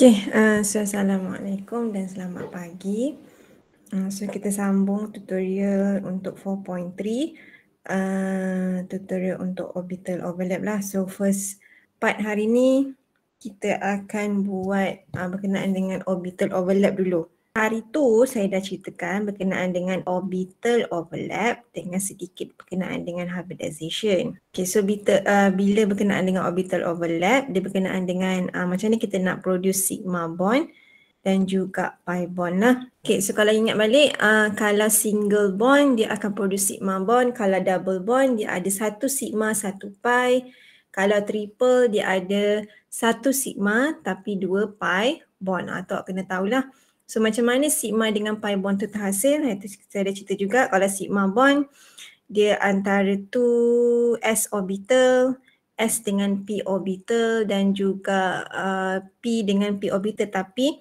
Assalamualaikum dan selamat pagi. So kita sambung tutorial untuk 4.3, tutorial untuk orbital overlap lah. So first part hari ni kita akan buat berkenaan dengan orbital overlap dulu. Hari tu saya dah ceritakan berkenaan dengan orbital overlap dengan sedikit berkenaan dengan hybridization. Okay, so bila berkenaan dengan orbital overlap, dia berkenaan dengan macam ni kita nak produce sigma bond dan juga pi bond lah. Okay, so kalau ingat balik, kalau single bond dia akan produce sigma bond, kalau double bond dia ada satu sigma, satu pi. Kalau triple dia ada satu sigma tapi dua pi bond. Atau kena tahulah. So macam mana sigma dengan pi bond tu terhasil? Itu saya ada cerita juga. Kalau sigma bond dia antara tu s orbital, s dengan p orbital dan juga p dengan p orbital, tapi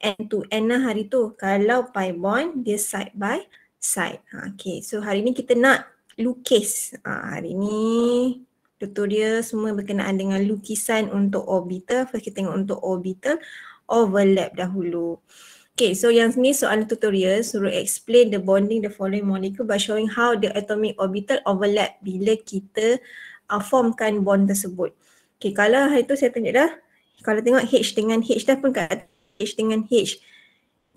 n to n lah hari tu. Kalau pi bond dia side by side. Okay, so hari ni kita nak lukis. Hari ni tutorial semua berkenaan dengan lukisan untuk orbital. First kita tengok untuk orbital overlap dahulu. Okay, so yang ni soalan tutorial suruh explain the bonding the following molecule by showing how the atomic orbital overlap bila kita formkan bond tersebut. Okay, kalau hari tu saya tunjuk dah, kalau tengok H dengan H dah pun kat H dengan H.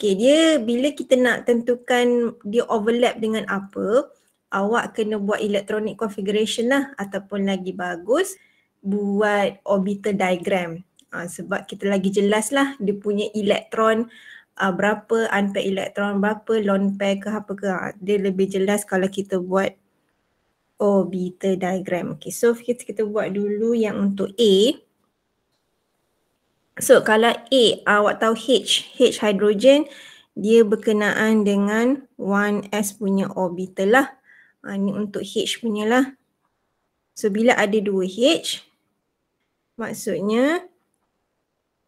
Okay, dia bila kita nak tentukan dia overlap dengan apa, awak kena buat electronic configuration lah, ataupun lagi bagus buat orbital diagram. Sebab kita lagi jelas lah dia punya elektron berapa, unpaired elektron berapa, lone pair ke apa ke. Dia lebih jelas kalau kita buat orbital diagram. Okay, so kita buat dulu yang untuk A. So kalau A, awak tahu H hydrogen, dia berkenaan dengan 1s punya orbital lah. Ni untuk H punya lah. So bila ada 2H, maksudnya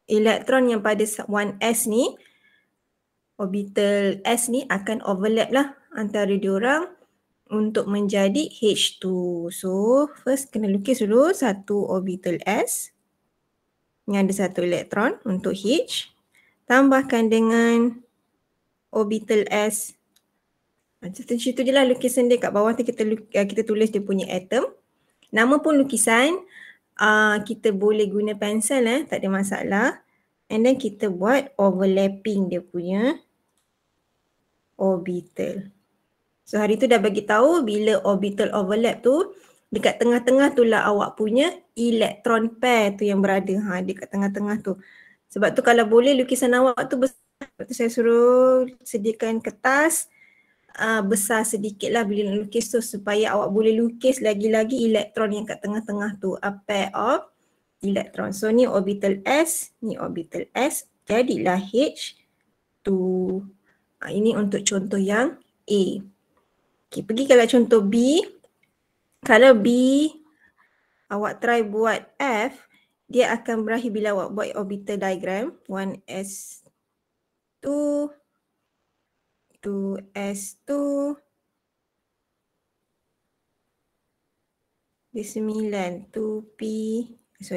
elektron yang pada 1s ni, orbital S ni akan overlap lah antara diorang untuk menjadi H2. So first kena lukis dulu satu orbital S yang ada satu elektron untuk H. Tambahkan dengan orbital S. Macam tu je lah lukisan dia. Kat bawah tu kita tulis dia punya atom. Nama pun lukisan kita boleh guna pensel tak ada masalah. And then kita buat overlapping dia punya orbital. So hari tu dah bagi tahu bila orbital overlap tu dekat tengah-tengah tu lah awak punya elektron pair tu yang berada. Dekat tengah-tengah tu. Sebab tu kalau boleh lukisan awak tu besar. Sebab tu saya suruh sediakan kertas besar sedikit lah bila nak lukis tu supaya awak boleh lukis lagi-lagi elektron yang kat tengah-tengah tu. A pair of elektron. So ni orbital S, ni orbital S. Jadilah H2. Ini untuk contoh yang A. Okay, pergi kalau contoh B. Kalau B, awak try buat F, dia akan berakhir bila awak buat orbital diagram. 1s2, 2s2, dia 9, 2p, 4,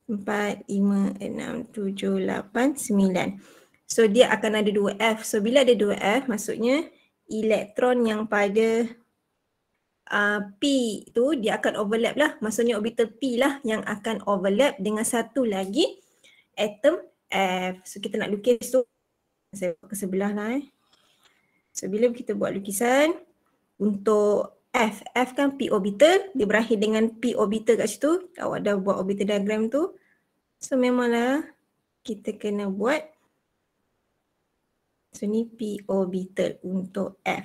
5, 6, 7, 8, 9. So dia akan ada 2F. So bila ada 2F maksudnya elektron yang pada P tu dia akan overlap lah. Maksudnya orbital P lah yang akan overlap dengan satu lagi atom F. So kita nak lukis tu. Saya buat ke sebelah lah So bila kita buat lukisan untuk F kan P orbital, dia berakhir dengan P orbital kat situ. Awak dah buat orbital diagram tu. So memanglah kita kena buat. So ni P orbital untuk F.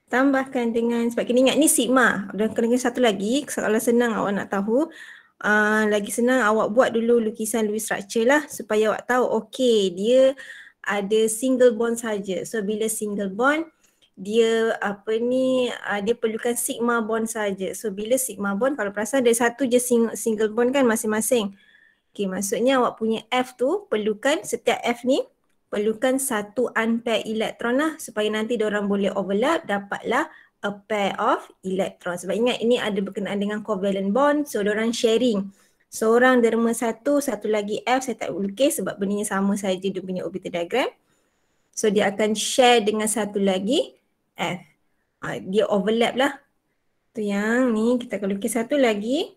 Tambahkan dengan, sebab kena ingat ni sigma. Dan kena satu lagi, kalau senang awak nak tahu. Lagi senang awak buat dulu lukisan Lewis structure lah. Supaya awak tahu, okay dia ada single bond saja. So bila single bond, dia dia perlukan sigma bond saja. So bila sigma bond, kalau perasan ada satu je single bond kan masing-masing. Okay, maksudnya awak punya F tu perlukan, setiap F ni perlukan satu unpaired elektron lah supaya nanti diorang boleh overlap, dapatlah a pair of electron. Sebab ingat ini ada berkenaan dengan covalent bond, so diorang sharing Seorang derma satu lagi F, saya tak lukis sebab benda sama saja dia punya orbital diagram. So dia akan share dengan satu lagi F. Dia overlap lah. Tu yang ni kita akan lukis satu lagi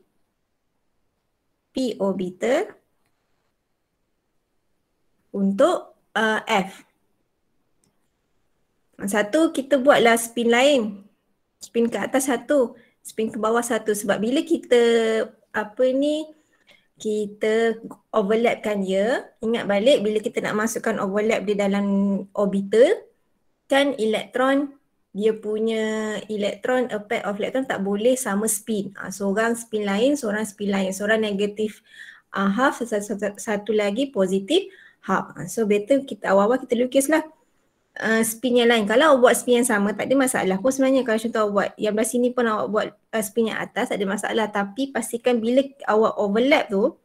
P orbital untuk F. Satu kita buatlah spin lain. Spin ke atas satu, spin ke bawah satu. Sebab bila kita kita overlapkan dia, ingat balik bila kita nak masukkan overlap di dalam orbital, kan elektron, dia punya elektron, a pair of elektron tak boleh sama spin. Seorang spin lain, seorang spin lain. Seorang negatif half, satu lagi positif half. So better kita awal-awal kita lukislah spin yang lain. Kalau awak buat spin yang sama tak ada masalah pun sebenarnya. Kalau contoh awak buat yang belah sini pun awak buat spin yang atas tak ada masalah. Tapi pastikan bila awak overlap tu,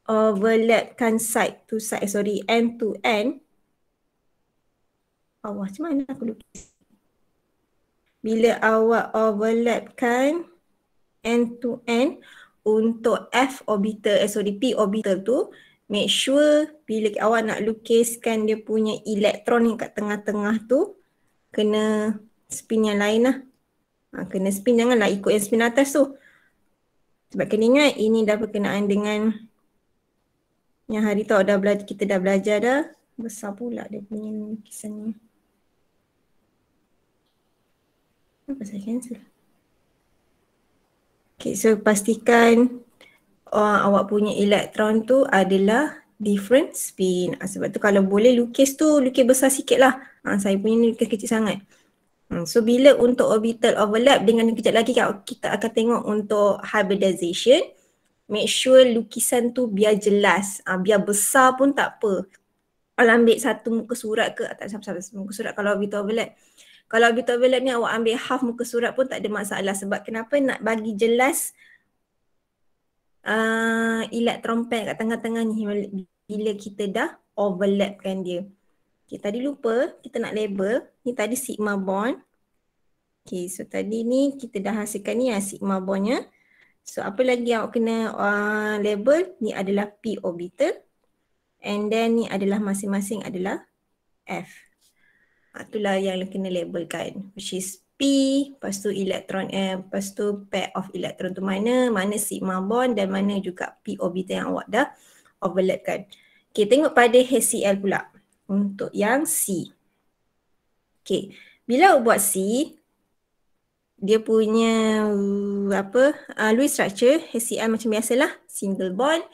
overlapkan side to side, end to end. Macam mana aku lukis? Bila awak overlapkan end to end untuk F orbital, P orbital tu, make sure bila awak nak lukiskan dia punya elektron yang kat tengah-tengah tu, kena spin yang lain lah. Kena spin, janganlah ikut yang spin atas tu. Sebab kena ingat ini dah berkenaan dengan yang hari tu kita dah belajar dah. Besar pula dia punya lukisan ni. Apa saya cancel? Okay, so pastikan awak punya elektron tu adalah different spin. Sebab tu kalau boleh lukis tu, lukis besar sikit lah. Saya punya ni lukis kecil sangat. So bila untuk orbital overlap, dengan kejap lagi kita akan tengok untuk hybridization, make sure lukisan tu biar jelas. Biar besar pun tak apa. Kalau ambil satu muka surat ke, tak sampai muka surat kalau orbital overlap. Kalau orbital overlap ni awak ambil half muka surat pun tak ada masalah. Sebab kenapa nak bagi jelas elektron pair kat tengah-tengah ni bila kita dah overlapkan dia. Okay, tadi lupa kita nak label. Ni tadi sigma bond. Okay, so tadi ni kita dah hasilkan ni sigma bondnya. So apa lagi awak kena label? Ni adalah P orbital. And then ni adalah masing-masing adalah F. Itulah yang kena labelkan. Which is P, lepas tu elektron lepas tu pair of elektron tu mana sigma bond dan mana juga P orbital yang awak dah overlapkan. Okay, tengok pada HCl pula. Untuk yang C. Okay, bila awak buat C, dia punya Lewis structure, HCl macam biasalah, single bond.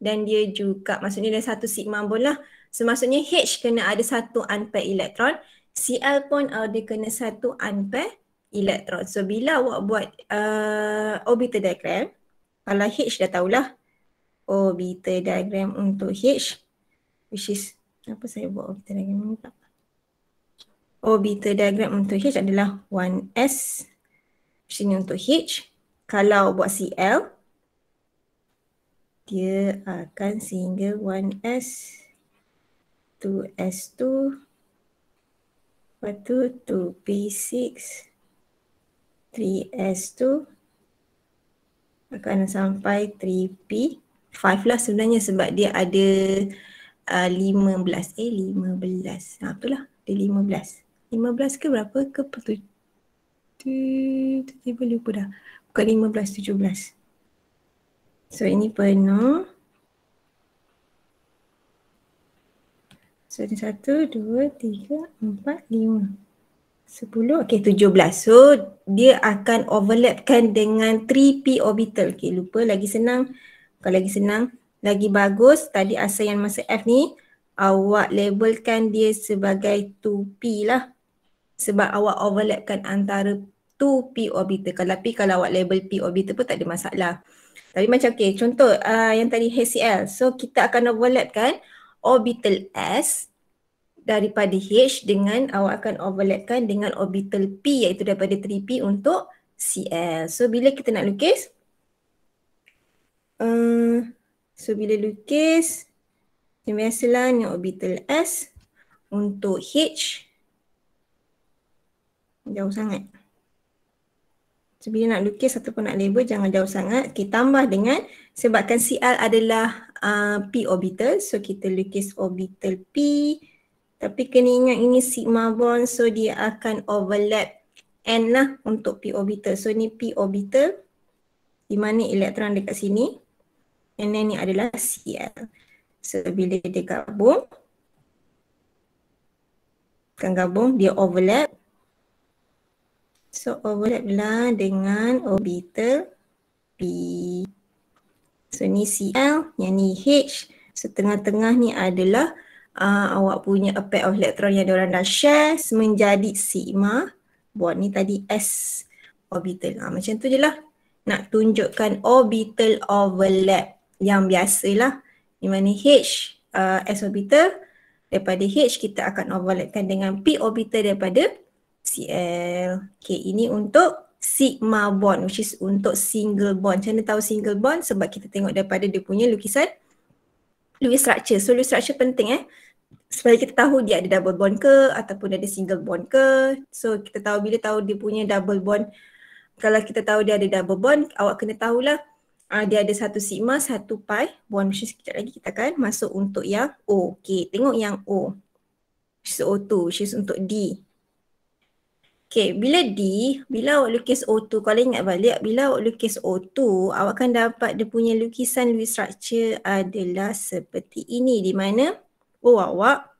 Dan dia juga, maksudnya ada satu sigma bond lah. So maksudnya H kena ada satu unpaired elektron. Cl pun dia kena satu unpaired elektron. So bila awak buat orbital diagram, kalau H dah tahulah orbital diagram untuk H, which is, apa saya buat orbital diagram ni tak? Orbital diagram untuk H adalah 1s. Sini untuk H. Kalau buat Cl, dia akan single 1s, 2s2, lepas tu 2p6, 3s2, akan sampai 3p5 lah sebenarnya sebab dia ada 15. 15. Itulah, dia 15. 15 ke berapa ke tiba lupa dah. Bukan 15, 17. So ini penuh. So ini 1, 2, 3, 4, 5, 10. Okay, 17. So dia akan overlapkan dengan 3p orbital. Okay, lupa, lagi senang. Kalau lagi senang, lagi bagus. Tadi asal yang masa F ni, awak labelkan dia sebagai 2p lah. Sebab awak overlapkan antara 2p orbital. Kalau awak label p orbital pun tak ada masalah. Tapi macam okay, contoh yang tadi HCl. So kita akan overlapkan orbital S daripada H dengan awak akan overlapkan dengan orbital P iaitu daripada 3P untuk Cl. So bila kita nak lukis, bila lukis, macam biasalah ni orbital S untuk H. Jauh sangat. So, bila nak lukis ataupun nak label jangan jauh sangat. Okay, tambah dengan sebabkan Cl adalah p orbital. So kita lukis orbital p. Tapi kena ingat ini sigma bond. So dia akan overlap n lah untuk p orbital. So ni p orbital di mana elektron dekat sini. And then ni adalah Cl. So bila dia gabung, dia overlap. So overlap lah dengan orbital P. So ni Cl, yang ni H. So tengah-tengah ni adalah awak punya a pair of electron yang diorang dah share menjadi sigma bond. Ni tadi S orbital. Macam tu je lah. Nak tunjukkan orbital overlap yang biasalah. Di mana H S orbital, daripada H kita akan overlapkan dengan P orbital daripada Cl. Okay, ini untuk sigma bond, which is untuk single bond. Macam mana tahu single bond? Sebab kita tengok daripada dia punya lukisan Lewis structure. So Lewis structure penting supaya kita tahu dia ada double bond ke ataupun ada single bond ke. So kita tahu bila tahu dia punya double bond. Kalau kita tahu dia ada double bond, awak kena tahulah dia ada satu sigma, satu pi bond, which is sekejap lagi kita akan masuk untuk yang O. Okay, tengok yang O, which is O2, which is untuk D. Okay, bila awak lukis O2, kalau ingat balik, bila awak lukis O2, awak akan dapat dia punya lukisan Lewis structure adalah seperti ini, di mana O awak,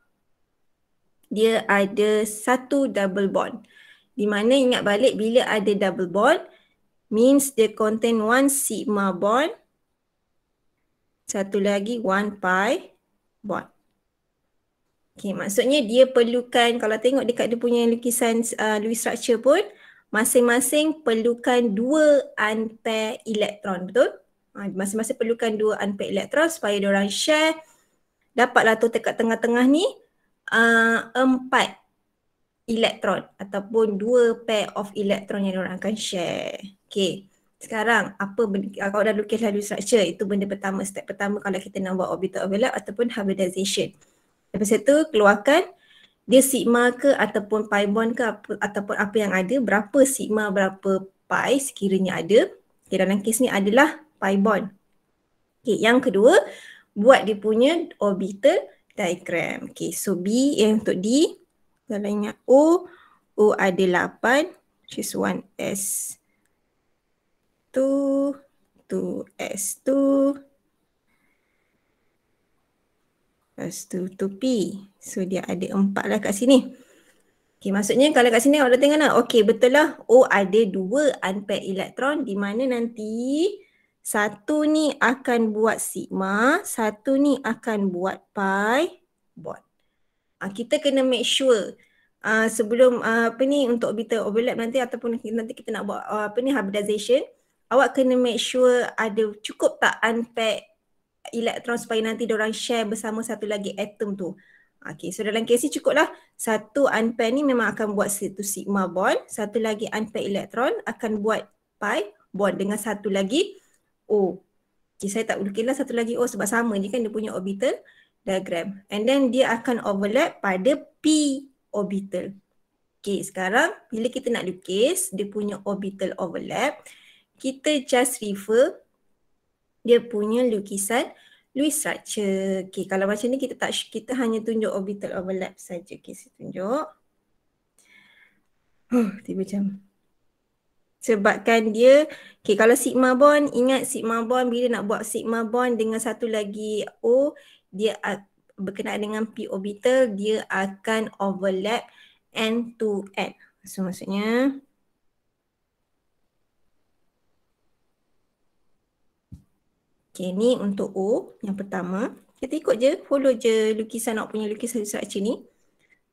dia ada satu double bond. Di mana ingat balik, bila ada double bond, means they contain one sigma bond, satu lagi one pi bond. Okay, maksudnya dia perlukan, kalau tengok dekat dia punya lukisan Lewis structure pun, masing-masing perlukan 2 unpair elektron, betul? Masing-masing perlukan 2 unpair elektron supaya diorang share. Dapatlah tu dekat tengah-tengah ni 4 elektron ataupun 2 pair of elektron yang diorang akan share. Okay, sekarang kalau dah lukislah Lewis structure, itu benda pertama, step pertama kalau kita nak buat orbital overlap ataupun hybridization. Lepas itu keluarkan dia sigma ke ataupun pi bond ke ataupun apa yang ada, berapa sigma berapa pi sekiranya ada. Okay, dalam kes ni adalah pi bond. Okay, yang kedua, buat dia punya orbital diagram. Okay, so B yang untuk D, kalau ingat O ada 8, which is 1s2, 2s2, lepas tu 2P. So dia ada 4 lah kat sini. Okay, maksudnya kalau kat sini awak dah tengok lah. Okay, betul lah. O ada 2 unpaired elektron di mana nanti satu ni akan buat sigma, satu ni akan buat pi bond. Kita kena make sure sebelum untuk orbital overlap nanti ataupun nanti kita nak buat hybridization, awak kena make sure ada cukup tak unpaired elektron supaya nanti diorang share bersama satu lagi atom tu. Okay, so dalam kes ni cukup lah. Satu unpair ni memang akan buat satu sigma bond, satu lagi unpair elektron akan buat pi bond dengan satu lagi O. Okay, saya tak lukislah satu lagi O sebab sama je kan dia punya orbital diagram. And then dia akan overlap pada P orbital. Okay, sekarang bila kita nak lukis dia punya orbital overlap, kita just refer dia punya lukisan Lewis structure. Okay, kalau macam ni kita hanya tunjuk orbital overlap saja. Okay, saya tunjuk. Tiba macam. Sebabkan dia, okay, kalau sigma bond, ingat sigma bond bila nak buat sigma bond dengan satu lagi O, dia berkenaan dengan P orbital, dia akan overlap N to N. So maksudnya, okay, ni untuk O yang pertama. Kita ikut je, follow je lukisan awak punya lukisan structure ni.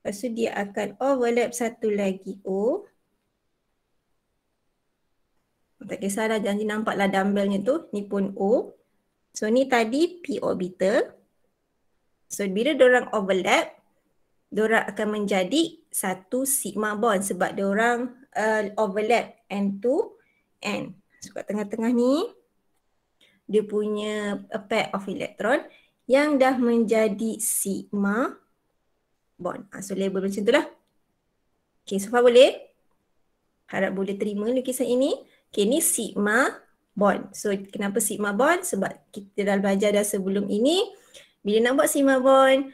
Lepas tu dia akan overlap satu lagi O. Tak kisahlah, janji nampaklah dumbbellnya tu. Ni pun O. So ni tadi P orbital. So bila diorang overlap, diorang akan menjadi satu sigma bond sebab diorang overlap N to N. So kat tengah-tengah ni, dia punya a pair of electron yang dah menjadi sigma bond. So label macam tu lah. Okay, so far boleh? Harap boleh terima lukisan ini. Okay, ni sigma bond. So kenapa sigma bond? Sebab kita dah belajar dah sebelum ini, bila nak buat sigma bond,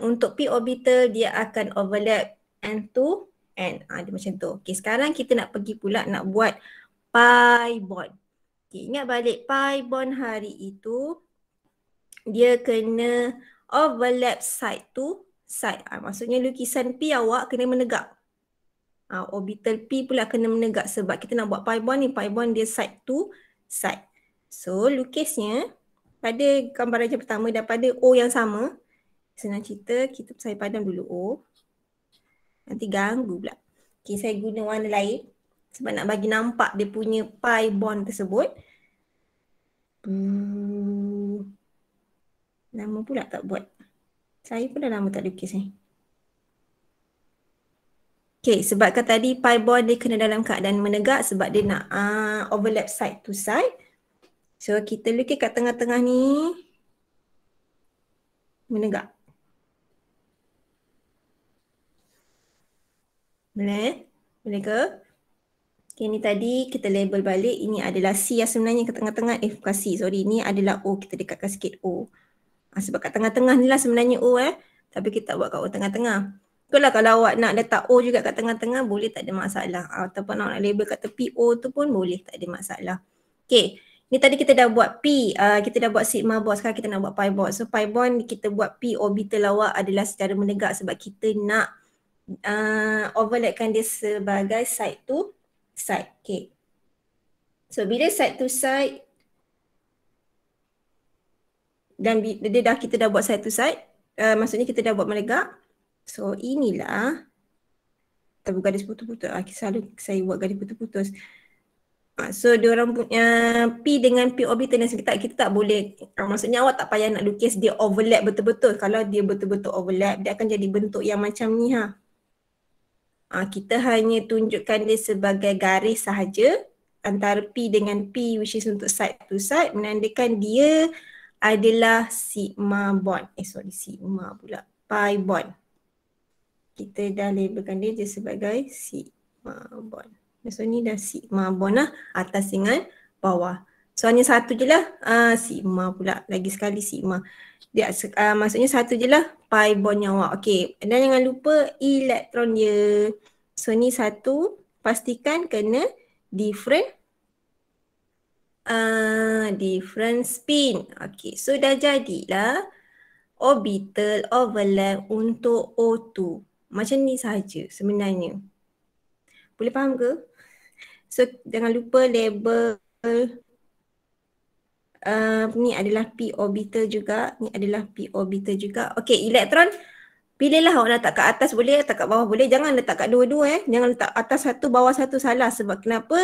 untuk p orbital dia akan overlap n to n. Dia macam tu. Okay, sekarang kita nak pergi pula nak buat pi bond. Okay, ingat balik pi bond hari itu, dia kena overlap side to side. Maksudnya lukisan P awak kena menegak. Orbital P pula kena menegak sebab kita nak buat pi bond ni. Pi bond dia side to side. So lukisnya pada gambaran yang pertama daripada O yang sama. Senang cerita, kita saya padam dulu O. Nanti ganggu pula. Okay, saya guna warna lain sebab nak bagi nampak dia punya pi bond tersebut. Lama pula tak buat. Saya pun dah lama tak lukis ni. Okay, sebabkan tadi pi bond dia kena dalam keadaan menegak sebab dia nak overlap side to side. So kita lukis kat tengah-tengah ni menegak. Boleh? Boleh ke? Okay, ni tadi kita label balik. Ini adalah C yang sebenarnya ke tengah-tengah. Bukan C, sorry. Ini adalah O. Kita dekatkan sikit O. Sebab kat tengah-tengah ni lah sebenarnya O Tapi kita buat kat O tengah-tengah. Itulah kalau awak nak letak O juga kat tengah-tengah, boleh, tak ada masalah. Ataupun nak label kat tepi O tu pun boleh, tak ada masalah. Okay, ni tadi kita dah buat P, kita dah buat sigma bond, sekarang kita nak buat pi bond. So pi bond kita buat P orbital awak adalah secara menegak sebab kita nak overlapkan dia sebagai side to side. Okay. So bila side to side, dan kita dah buat side to side, maksudnya kita dah buat menegak. So inilah, tapi garis putus-putus. Selalu saya buat garis putus-putus. So diorang punya P dengan P orbital yang kita tak boleh, maksudnya awak tak payah nak lukis dia overlap betul-betul. Kalau dia betul-betul overlap, dia akan jadi bentuk yang macam ni kita hanya tunjukkan dia sebagai garis sahaja antara P dengan P, which is untuk side to side, menandakan dia adalah sigma bond. Sigma pula. Pi bond. Kita dah labelkan dia je sebagai sigma bond. So ni dah sigma bond lah, atas dengan bawah. So hanya satu je lah, sigma pula, lagi sekali sigma. Dia, maksudnya satu je lah pi bondnya awak. Okay, dan jangan lupa elektron dia. So ni satu, pastikan kena different spin. Okay, so dah jadilah orbital overlap untuk O2. Macam ni sahaja sebenarnya. Boleh faham ke? So jangan lupa label ni adalah P orbital juga. Ni adalah P orbital juga. Okay, elektron pilihlah awak nak letak kat atas boleh, letak kat bawah boleh. Jangan letak kat dua-dua Jangan letak atas satu, bawah satu, salah. Sebab kenapa?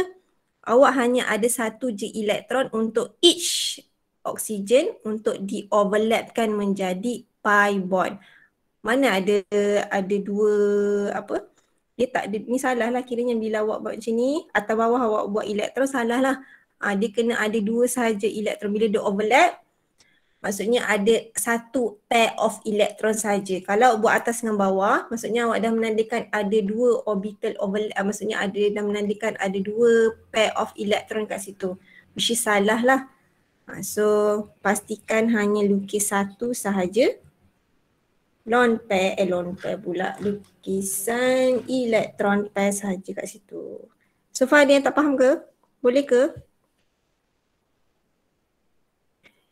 Awak hanya ada satu je elektron untuk each oksigen untuk di-overlapkan menjadi pi bond. Mana ada dua dia tak ada, ni salah lah kiranya bila awak buat macam ni, atas bawah awak buat elektron, salah lah. Dia kena ada dua sahaja elektron. Bila dia overlap, maksudnya ada satu pair of elektron saja. Kalau buat atas dengan bawah, maksudnya awak dah menandakan ada dua orbital overlap, maksudnya dah menandakan ada dua pair of elektron kat situ. Which is salah lah. So pastikan hanya lukis satu sahaja. Lone pair pula, lukisan elektron pair sahaja kat situ. So far ada yang tak faham ke? Boleh ke?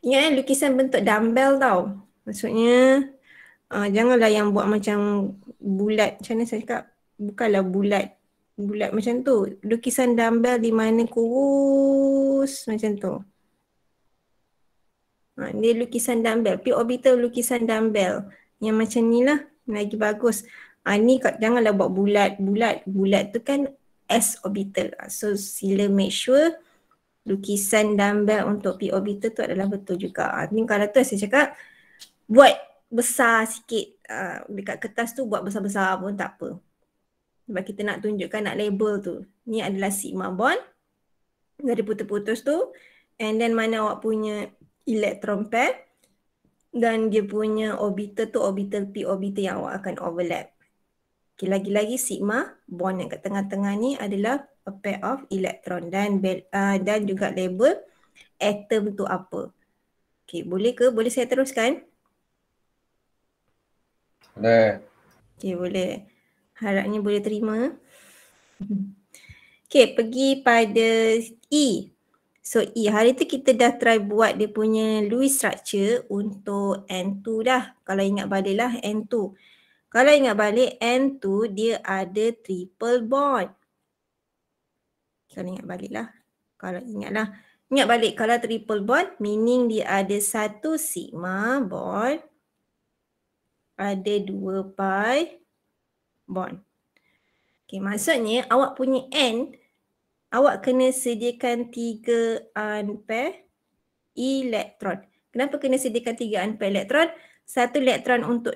Ingat lukisan bentuk dumbbell tau. Maksudnya janganlah yang buat macam bulat. Macam mana saya cakap? Bukanlah bulat macam tu. Lukisan dumbbell di mana kurus macam tu. Dia lukisan dumbbell. P orbital lukisan dumbbell. Yang macam ni lah. Lagi bagus. Ni janganlah buat bulat. Bulat tu kan S orbital. So sila make sure lukisan dumbbell untuk P orbital tu adalah betul juga. Ni kalau tu saya cakap buat besar sikit. Dekat kertas tu buat besar-besar pun tak apa. Sebab kita nak tunjukkan, nak label tu. Ni adalah sigma bond. Dari putus-putus tu. And then mana awak punya elektron pair. Dan dia punya orbital tu orbital P orbital yang awak akan overlap. Okay, lagi-lagi sigma bond yang kat tengah-tengah ni adalah a pair of electron dan juga label atom tu apa. Okay, boleh ke? Boleh saya teruskan? Boleh. Okay, boleh. Harapnya boleh terima. Okay, pergi pada E. So E, hari tu kita dah try buat dia punya Lewis structure untuk N2 dah. Kalau ingat balik lah N2. Kalau ingat balik N2 dia ada triple bond. Kalau ingat balik lah. Kalau ingat lah. Ingat balik kalau triple bond meaning dia ada satu sigma bond. Ada 2 pi bond. Okay, maksudnya awak punya N, awak kena sediakan 3 unpair elektron. Kenapa kena sediakan 3 unpair elektron? Satu elektron untuk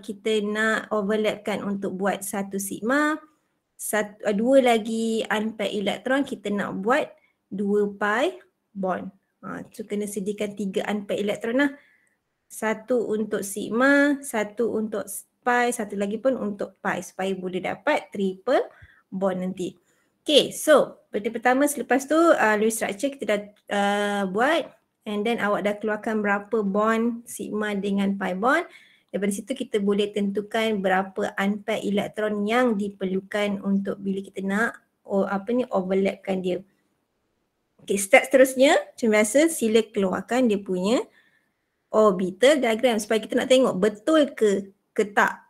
kita nak overlapkan untuk buat satu sigma. Dua lagi unpair elektron kita nak buat 2 pi bond. So kena sediakan 3 unpair elektron lah. Satu untuk sigma, satu untuk pi, satu lagi pun untuk pi supaya boleh dapat triple bond nanti. Okay, so benda pertama selepas tu Lewis structure kita dah buat and then awak dah keluarkan berapa bond sigma dengan pi bond. Daripada situ kita boleh tentukan berapa unpair elektron yang diperlukan untuk bila kita nak overlapkan dia. Okay, step seterusnya macam biasa sila keluarkan dia punya orbital diagram supaya kita nak tengok betul ke tak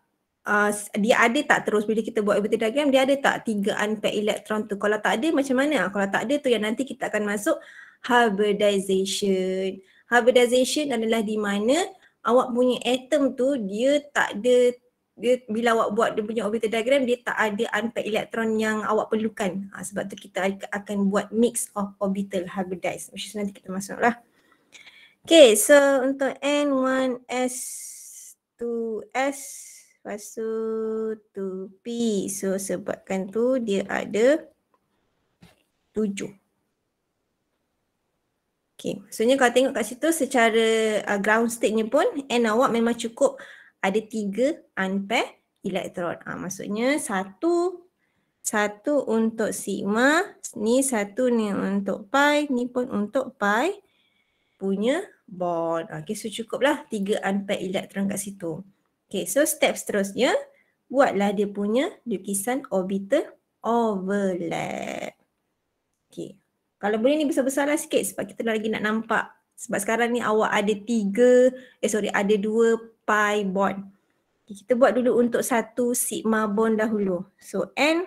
dia ada tak terus bila kita buat orbital diagram dia ada tak 3 unpair elektron tu. Kalau tak ada macam mana? Kalau tak ada tu yang nanti kita akan masuk hybridization. Hybridization adalah di mana awak punya atom tu dia tak ada, bila awak buat dia punya orbital diagram dia tak ada unpair elektron yang awak perlukan. Sebab tu kita akan buat mix of orbital hybridize. Which is nanti kita masuk lah. Okay, so untuk N1S, 2S, lepas tu 2P. So sebabkan tu dia ada 7. Okay, maksudnya kalau tengok kat situ secara ground state-nya pun N awak memang cukup ada 3 unpair elektron. Maksudnya satu untuk sigma, ni satu ni untuk pi, ni pun untuk pi punya bond. Okay, so cukuplah 3 unpair elektron kat situ. Okay, so step seterusnya, buatlah dia punya lukisan orbital overlap. Okay, kalau boleh ni besar-besar lah sikit sebab kita lagi nak nampak. Sebab sekarang ni awak ada ada 2 pi bond. Okay, kita buat dulu untuk satu sigma bond dahulu. So N,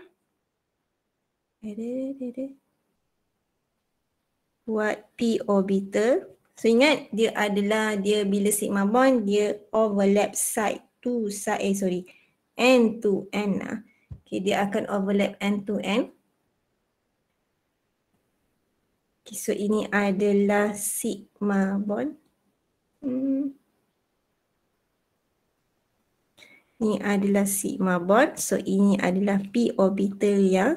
buat P orbital. So ingat dia bila sigma bond dia overlap side to side, N to N lah. Okay, dia akan overlap N to N. Okay, so ini adalah sigma bond. Ini adalah sigma bond. So ini adalah P orbital yang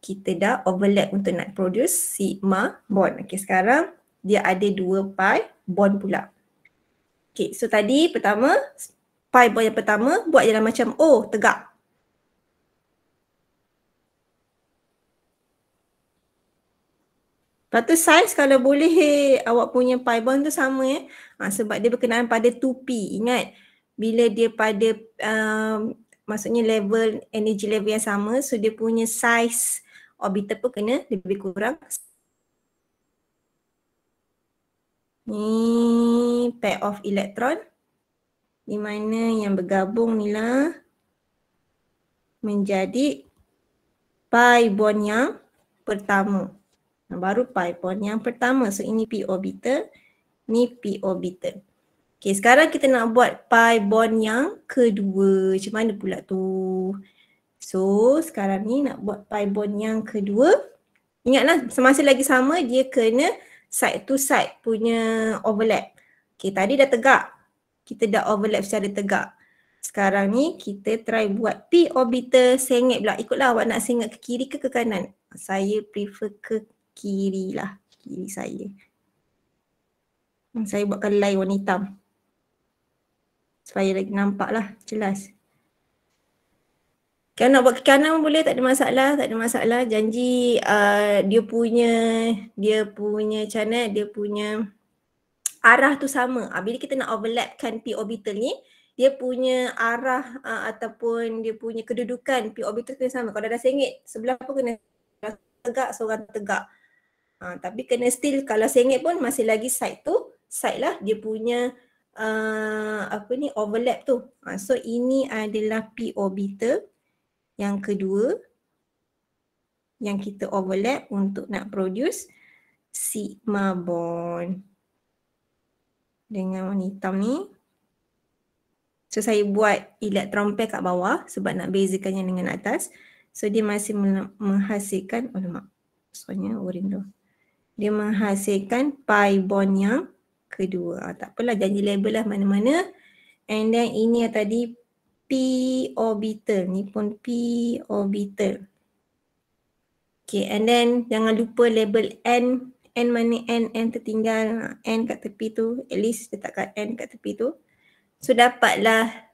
kita dah overlap untuk nak produce sigma bond. Okay, sekarang dia ada 2 pi bond pula. Okay, so tadi pertama, pi bond yang pertama buat je macam O, tegak. Lepas tu saiz kalau boleh awak punya pi bond tu sama sebab dia berkenaan pada 2P. Ingat, bila dia pada maksudnya level, energy level yang sama, so dia punya saiz orbital pun kena lebih kurang. Ni pair of electron di mana yang bergabung ni lah menjadi pi bond yang pertama. Baru pi bond yang pertama. So ini p orbital, ni p orbital. Okay, sekarang kita nak buat pi bond yang kedua. Macam mana pula tu? So sekarang ni nak buat pi bond yang kedua. Ingatlah semasa lagi sama dia kena side to side punya overlap. Okay, tadi dah tegak. Kita dah overlap secara tegak. Sekarang ni kita try buat p orbital sengit pula. Ikutlah awak nak sengit ke kiri ke kanan. Saya prefer ke kiri lah. Kiri saya. Saya buat colour lain warna hitam. Supaya lagi nampak lah jelas. Kalau nak buat ke kanan pun boleh, tak ada masalah, tak ada masalah. Janji dia punya channel, dia punya arah tu sama. Bila kita nak overlapkan p orbital ni, dia punya arah ataupun dia punya kedudukan p orbital kena sama. Kalau dah sengit, sebelah pun kena tegak, seorang tegak. Tapi kena still, kalau sengit pun masih lagi side lah dia punya overlap tu. So ini adalah p orbital yang kedua yang kita overlap untuk nak produce sigma bond dengan warna hitam ni. So saya buat elektron pair kat bawah sebab nak bezakannya dengan atas. So dia masih menghasilkan, soalnya orange tu. Dia menghasilkan pi bond yang kedua. Tak apalah, janji label lah mana-mana. And then ini tadi p orbital. Ni pun p orbital. Okay, and then jangan lupa label n. N mana n tertinggal. N kat tepi tu. At least letakkan n kat tepi tu. So dapatlah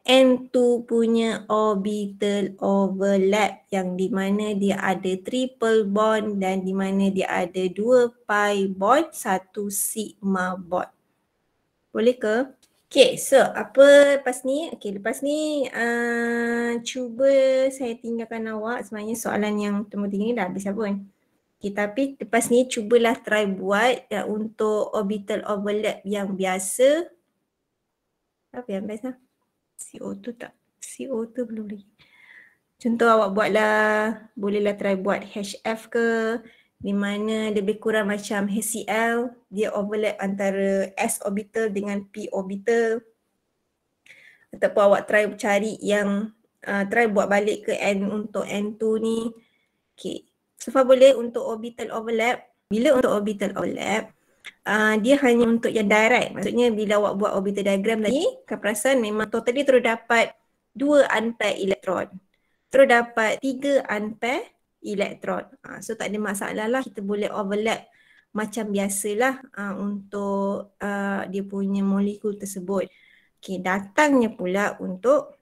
N2 punya orbital overlap yang di mana dia ada triple bond dan di mana dia ada 2 pi bond, 1 sigma bond. Boleh ke? Okay, so apa lepas ni? Okay, lepas ni cuba saya tinggalkan awak. Sebenarnya soalan yang nombor 3 ni dah habis lah pun. Okay, tapi lepas ni cubalah try buat untuk orbital overlap yang biasa. Apa yang biasa? CO2 tak? CO2 belum lagi. Contoh awak buatlah, bolehlah try buat HF ke, di mana lebih kurang macam HCl, dia overlap antara S orbital dengan P orbital. Ataupun awak try cari yang, try buat balik ke N untuk N2 ni. Okay, so far boleh untuk orbital overlap. Bila untuk orbital overlap, dia hanya untuk yang direct. Maksudnya bila awak buat orbital diagram tadi, kau perasan memang totally terus dapat 2 unpair elektron. Terus dapat 3 unpair elektron. So tak ada masalah lah, kita boleh overlap macam biasalah untuk dia punya molekul tersebut. Okay, datangnya pula untuk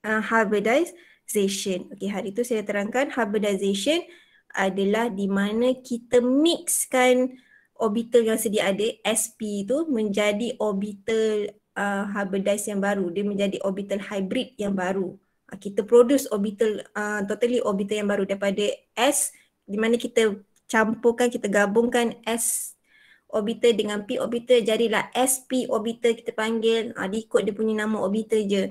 hybridization. Okay, hari tu saya terangkan hybridization adalah di mana kita mixkan orbital yang sedia ada, sp tu menjadi orbital hybridize yang baru. Dia menjadi orbital hybrid yang baru. Kita produce orbital, totally orbital yang baru daripada S, di mana kita campurkan, kita gabungkan S orbital dengan P orbital, jadilah sp orbital kita panggil, dia ikut dia punya nama orbital je.